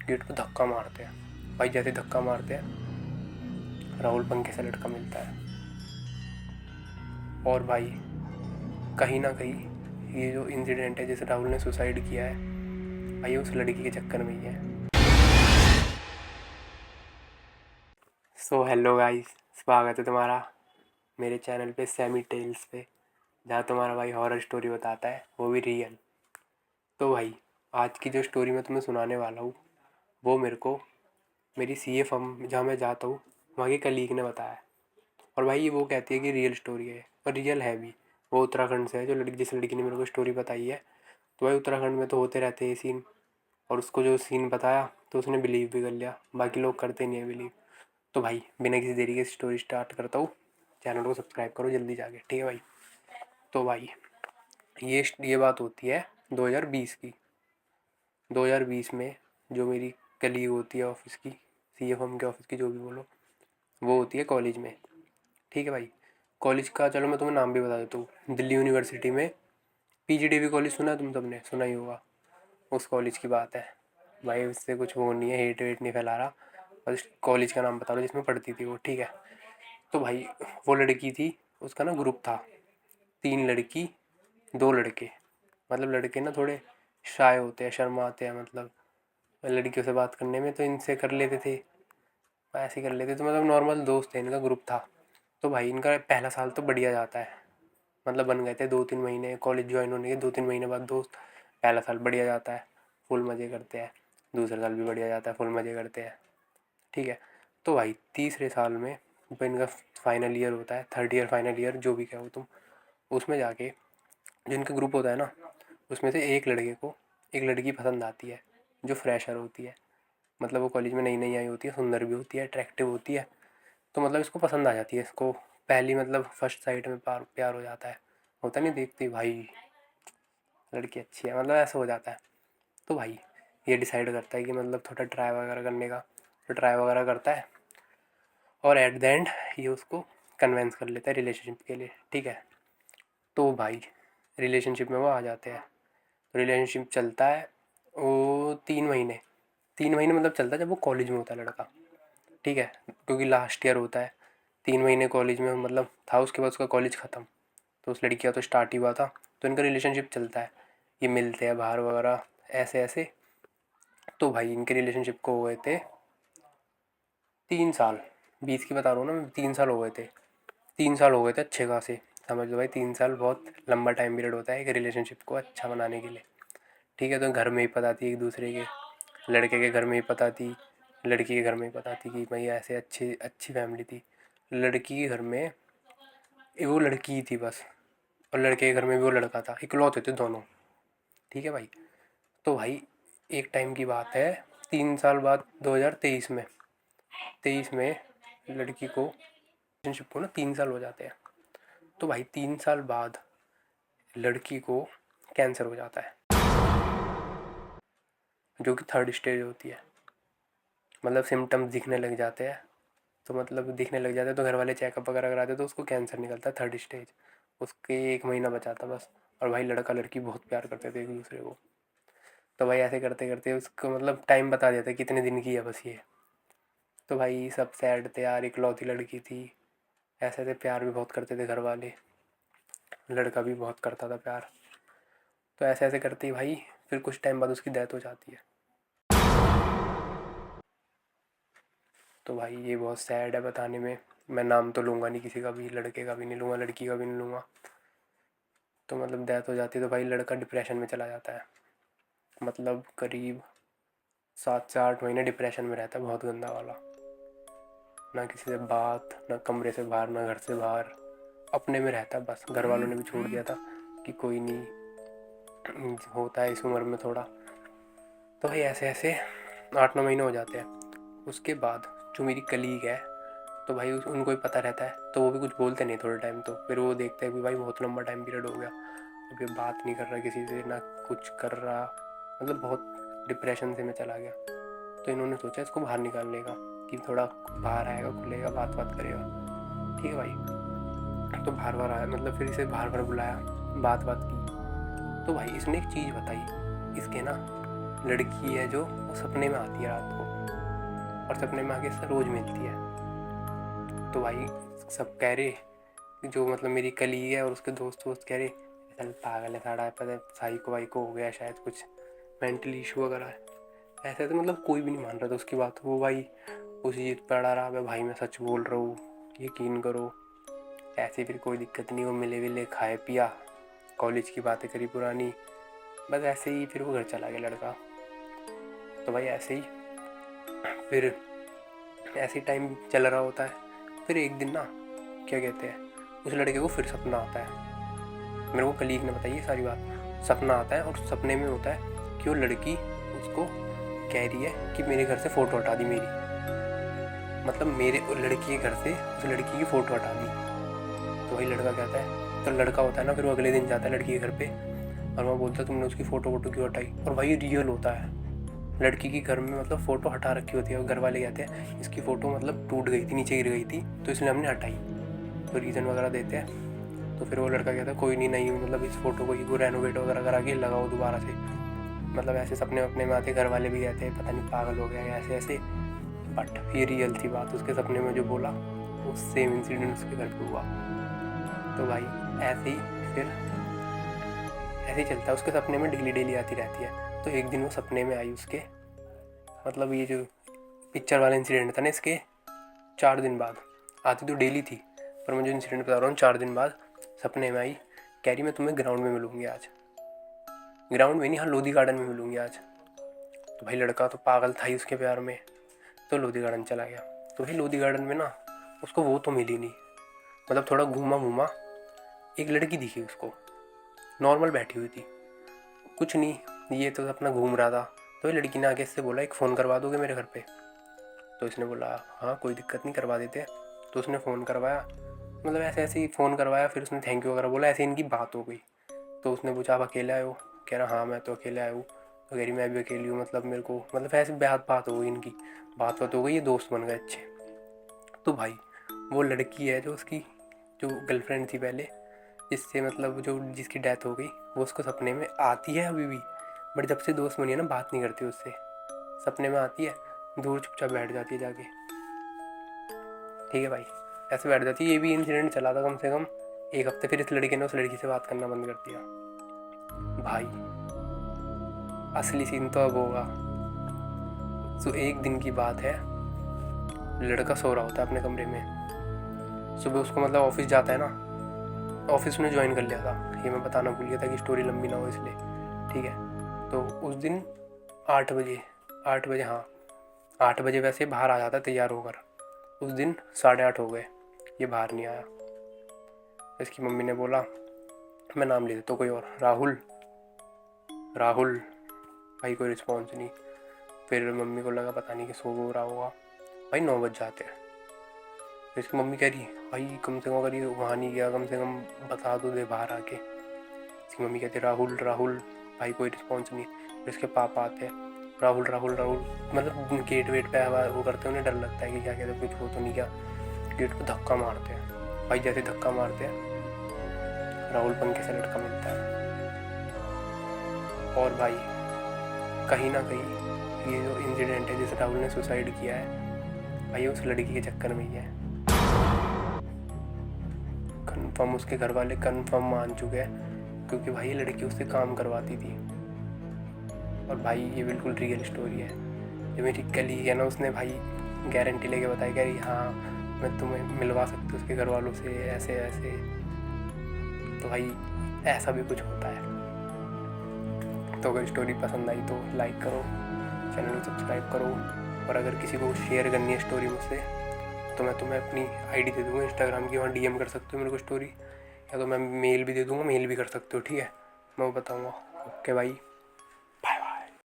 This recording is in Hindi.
गेट को धक्का मारते हैं। भाई जैसे धक्का मारते हैं राहुल पंखे से लड़का मिलता है। और भाई कहीं ना कहीं ये जो इंसिडेंट है, जैसे राहुल ने सुसाइड किया है, भाई उस लड़की के चक्कर में ही है। सो हेलो गाइस, स्वागत है तुम्हारा मेरे चैनल पे सैमी टेल्स पे, जहाँ तुम्हारा भाई हॉरर स्टोरी बताता है, वो भी रियल। तो भाई आज की जो स्टोरी मैं तुम्हें सुनाने वाला हूँ वो मेरे को मेरी सीए फर्म जहाँ मैं जाता हूँ वहाँ की कलीग ने बताया है। और भाई ये वो कहती है कि रियल स्टोरी है, और रियल है भी। वो उत्तराखंड से है, जो लड़की जिस लड़की ने मेरे को स्टोरी बताई है। तो भाई उत्तराखंड में तो होते रहते हैं ये सीन, और उसको जो सीन बताया तो उसने बिलीव भी कर लिया। बाकी लोग करते नहीं है बिलीव। तो भाई बिना किसी देरी के स्टोरी स्टार्ट करता हूँ। चैनल को सब्सक्राइब करो जल्दी जाके, ठीक है भाई। तो भाई ये बात होती है 2020 की। 2020 में जो मेरी कलीग होती है ऑफिस की, सीएफएम के ऑफिस की, जो भी बोलो, वो होती है कॉलेज में। ठीक है भाई। कॉलेज का चलो मैं तुम्हें नाम भी बता देता हूँ। दिल्ली यूनिवर्सिटी में पीजीडीबी कॉलेज सुना है, तुम सबने सुना ही होगा। उस कॉलेज की बात है भाई। उससे कुछ वो नहीं है, हेट वेट नहीं फैला रहा, बस कॉलेज का नाम बता रहा हूँ जिसमें पढ़ती थी वो, ठीक है। तो भाई वो लड़की थी, उसका ना ग्रुप था, 3 लड़की 2 लड़के। मतलब लड़के ना थोड़े शाय होते हैं, शर्माते हैं, मतलब लड़कियों से बात करने में, तो इनसे कर लेते थे, ऐसे ही कर लेते। तो मतलब नॉर्मल दोस्त थे, इनका ग्रुप था। तो भाई इनका पहला साल तो बढ़िया जाता है, मतलब बन गए थे 2-3 महीने कॉलेज ज्वाइन होने के, 2-3 महीने बाद दोस्त। पहला साल बढ़िया जाता है, फुल मज़े करते हैं। दूसरा साल भी बढ़िया जाता है, फुल मज़े करते हैं, ठीक है। तो भाई तीसरे साल में जब इनका फाइनल ईयर होता है, थर्ड ईयर फाइनल ईयर जो भी कहो तुम, उसमें जाके जो इनका ग्रुप होता है ना, उसमें से एक लड़के को एक लड़की पसंद आती है जो फ्रेशर होती है। मतलब वो कॉलेज में नई नई आई होती है, सुंदर भी होती है, अट्रैक्टिव होती है। तो मतलब इसको पसंद आ जाती है, इसको पहली मतलब फर्स्ट साइट में प्यार हो जाता है। होता नहीं, देखते भाई लड़की अच्छी है, मतलब ऐसा हो जाता है। तो भाई ये डिसाइड करता है कि मतलब थोड़ा ट्राई वगैरह करने का। तो ट्राई वगैरह करता है, और एट द एंड ये उसको कन्वेंस कर लेता है रिलेशनशिप के लिए, ठीक है। तो भाई रिलेशनशिप में वो आ जाते हैं। तो रिलेशनशिप चलता है वो 3 महीने। 3 महीने मतलब चलता है जब वो कॉलेज में होता है लड़का, ठीक है, क्योंकि लास्ट ईयर होता है। 3 महीने कॉलेज में मतलब था, उसके बाद उसका कॉलेज ख़त्म। तो उस लड़की का तो स्टार्ट ही हुआ था, तो इनका रिलेशनशिप चलता है। ये मिलते हैं बाहर वगैरह, ऐसे ऐसे। तो भाई इनके रिलेशनशिप को हुए थे 3 साल। 20 की बता रहा हूँ ना मैं, 3 साल हो गए थे। 3 साल हो गए थे अच्छे खासे। समझ लो भाई 3 साल बहुत लंबा टाइम पीरियड होता है एक रिलेशनशिप को अच्छा बनाने के लिए, ठीक है। तो घर में ही पता थी एक दूसरे के, लड़के के घर में ही पता थी, लड़की के घर में ही पता थी कि भाई ऐसे अच्छी अच्छी फैमिली थी। लड़की के घर में वो लड़की ही थी बस, और लड़के के घर में भी वो लड़का था, इकलौते थे दोनों, ठीक है भाई। तो भाई एक टाइम की बात है, 3 साल बाद 2023 में लड़की को रिलेशनशिप को ना 3 साल हो जाते हैं। तो भाई 3 साल बाद लड़की को कैंसर हो जाता है, जो कि थर्ड स्टेज होती है। मतलब सिम्टम्स दिखने लग जाते हैं। तो मतलब दिखने लग जाते हैं तो घर वाले चेकअप वगैरह कराते हैं, तो उसको कैंसर निकलता है थर्ड स्टेज। उसके 1 महीना बचा था बस। और भाई लड़का लड़की बहुत प्यार करते थे एक दूसरे को। तो भाई ऐसे करते करते उसको मतलब टाइम बता दिया था कितने दिन की है बस ये। तो भाई सब सैड थे यार, इकलौती लड़की थी। ऐसे थे, प्यार भी बहुत करते थे घर वाले, लड़का भी बहुत करता था प्यार। तो ऐसे ऐसे करते ही भाई फिर कुछ टाइम बाद उसकी डेथ हो जाती है। तो भाई ये बहुत सैड है बताने में। मैं नाम तो लूँगा नहीं किसी का भी, लड़के का भी नहीं लूँगा, लड़की का भी नहीं लूँगा। तो मतलब डेथ हो जाती है तो भाई लड़का डिप्रेशन में चला जाता है। मतलब करीब 7 से 8 महीने डिप्रेशन में रहता है, बहुत गंदा वाला। ना किसी से बात, ना कमरे से बाहर, ना घर से बाहर, अपने में रहता है बस। घर वालों ने भी छोड़ दिया था कि कोई नहीं, होता है इस उम्र में थोड़ा। तो भाई ऐसे ऐसे 8-9 महीने हो जाते हैं। उसके बाद जो मेरी कलीग है, तो भाई उनको भी पता रहता है, तो वो भी कुछ बोलते नहीं थोड़े टाइम। तो फिर वो देखते हैं कि भाई बहुत लंबा टाइम पीरियड हो गया, अब ये बात नहीं कर रहा किसी से, ना कुछ कर रहा, मतलब बहुत डिप्रेशन से मैं चला गया। तो इन्होंने सोचा इसको बाहर निकालने का, कि थोड़ा बाहर आएगा, खुलेगा, बात बात करेगा, ठीक है भाई। तो बाहर बाहर आया, मतलब फिर इसे बाहर बाहर बुलाया, बात बात की। तो भाई इसने एक चीज़ बताई, इसके ना लड़की है जो वो सपने में आती है रात को, और सपने में आके इससे रोज़ मिलती है। तो भाई सब कह रहे कि जो मतलब मेरी कलीग है और उसके दोस्त वोस्त कह रहे चल पागल है, साड़ा पता साइको वाइको हो गया, शायद कुछ मेंटल इशू वगैरह है। ऐसे तो मतलब कोई भी नहीं मान रहा था उसकी बात। वो भाई उसी चीज़ पर अड़ा रहा, भाई मैं सच बोल रहा हूँ, यकीन करो। ऐसे फिर कोई दिक्कत नहीं, वो मिले विले, खाए पिया, कॉलेज की बातें करी पुरानी, बस ऐसे ही फिर वो घर चला गया लड़का। तो भाई ऐसे ही फिर ऐसे ही टाइम चल रहा होता है। फिर एक दिन ना क्या कहते हैं, उस लड़के को फिर सपना आता है। मेरे को कलीग ने बताई सारी बात। सपना आता है और सपने में होता है कि वो लड़की उसको कह रही है कि मेरे घर से फ़ोटो हटा दी मेरी, मतलब मेरे लड़की के घर से उस लड़की की फ़ोटो हटा दी। तो वही लड़का कहता है, तो लड़का होता है ना, फिर वो अगले दिन जाता है लड़की के घर पे और वहाँ बोलता है तुमने उसकी फ़ोटो वोटो क्यों हटाई। और भाई रियल होता है, लड़की की घर में मतलब फ़ोटो हटा रखी होती है, और घर वाले कहते हैं इसकी फ़ोटो मतलब टूट गई थी, नीचे गिर गई थी, तो इसलिए हमने हटाई। तो रीज़न वगैरह देते हैं। तो फिर वो लड़का कहता है कोई नहीं मतलब इस फ़ोटो को रेनोवेट वगैरह करा के लगाओ दोबारा से। मतलब ऐसे सपने अपने में आते, घर वाले भी कहते हैं पता नहीं पागल हो गया या ऐसे ऐसे। बट ये रियल थी बात, उसके सपने में जो बोला वो सेम इंसिडेंट उसके घर पे हुआ। तो भाई ऐसे ही फिर ऐसे ही चलता है, उसके सपने में डेली आती रहती है। तो एक दिन वो सपने में आई उसके, मतलब ये जो पिक्चर वाला इंसिडेंट था ना, इसके 4 दिन बाद। आती तो डेली थी, पर मैं जो इंसिडेंट बता रहा हूँ 4 दिन बाद सपने में आई। कह रही मैं तुम्हें ग्राउंड में मिलूंगी आज, ग्राउंड में नहीं, हाँ लोधी गार्डन में मिलूंगी आज। तो भाई लड़का तो पागल था ही उसके प्यार में, तो लोधी गार्डन चला गया। तो भाई लोधी गार्डन में ना उसको वो तो मिली नहीं, मतलब थोड़ा घूमा घूमा, एक लड़की दिखी उसको, नॉर्मल बैठी हुई थी, कुछ नहीं, ये तो अपना घूम रहा था। तो ये लड़की ने आगे इससे बोला एक फ़ोन करवा दोगे मेरे घर पे। तो इसने बोला हाँ कोई दिक्कत नहीं, करवा देते। तो उसने फ़ोन करवाया, मतलब ऐसे ऐसे ही फ़ोन करवाया, फिर उसने थैंक यू वगैरह बोला, ऐसे इनकी बात हो गई। तो उसने पूछा आप अकेले आए हो, कह रहा हाँ मैं तो अकेले आया हूँ। तो कह रही मैं भी अकेली हूँ, मतलब मेरे को मतलब ऐसे बात हो गई इनकी, बात हो गई, ये दोस्त बन गए अच्छे। तो भाई वो लड़की है जो उसकी जो गर्लफ्रेंड थी पहले, जिससे मतलब जो जिसकी डेथ हो गई, वो उसको सपने में आती है अभी भी, बट जब से दोस्त बनी है ना बात नहीं करती उससे। सपने में आती है, दूर चुपचाप बैठ जाती है जाके, ठीक है भाई, ऐसे बैठ जाती है। ये भी इंसिडेंट चला था कम से कम 1 हफ्ते। फिर इस लड़के ने उस लड़की से बात करना बंद कर दिया। भाई असली सीन तो अब होगा। तो एक दिन की बात है, लड़का सो रहा होता है अपने कमरे में। सुबह उसको मतलब ऑफिस जाता है ना, ऑफिस में ज्वाइन कर लिया था, ये मैं बताना भूल गया था कि स्टोरी लंबी ना हो इसलिए, ठीक है। तो उस दिन 8 बजे हाँ 8 बजे वैसे बाहर आ जाता तैयार होकर। उस दिन 8:30 हो गए, ये बाहर नहीं आया। इसकी मम्मी ने बोला, मैं नाम ले देता हूँ कोई और, राहुल। राहुल भाई कोई रिस्पॉन्स नहीं। फिर मम्मी को लगा पता नहीं कि सो हो रहा होगा। भाई 9 बज जाते हैं। फिर इसकी मम्मी कह रही भाई कम से कम अगर ये वहाँ नहीं गया, कम से कम बता दो दे बाहर आके। इसकी मम्मी कहती राहुल राहुल, भाई कोई रिस्पॉन्स नहीं। फिर इसके पापा आते हैं, राहुल राहुल राहुल, मतलब गेट वेट पे वो करते हैं, उन्हें डर लगता है कि क्या कहते हैं कुछ हो तो नहीं क्या। गेट पे धक्का मारते हैं, भाई जैसे धक्का मारते हैं राहुल पंखे से लटका मिलता है। और भाई कहीं ना कहीं ये जो इंसिडेंट है जिसे राहुल ने सुसाइड किया है, भाई उस लड़की के चक्कर में ही है। कन्फर्म उसके घर वाले कन्फर्म मान चुके हैं, क्योंकि भाई ये लड़की उससे काम करवाती थी। और भाई ये बिल्कुल रियल स्टोरी है। जो मेरी कलीग है ना, उसने भाई गारंटी लेके बताई, कह रही हाँ मैं तुम्हें मिलवा सकती हूँ उसके घर वालों से, ऐसे ऐसे। तो भाई ऐसा भी कुछ होता है। तो अगर स्टोरी पसंद आई तो लाइक करो, चैनल को सब्सक्राइब करो, और अगर किसी को शेयर करनी है स्टोरी मुझसे तो मैं तुम्हें अपनी आईडी दे दूँगा इंस्टाग्राम की, वहाँ डीएम कर सकते हो मेरे को स्टोरी, या तो मैं मेल भी दे दूँगा, मेल भी कर सकते हो, ठीक है, मैं वो बताऊँगा। ओके भाई।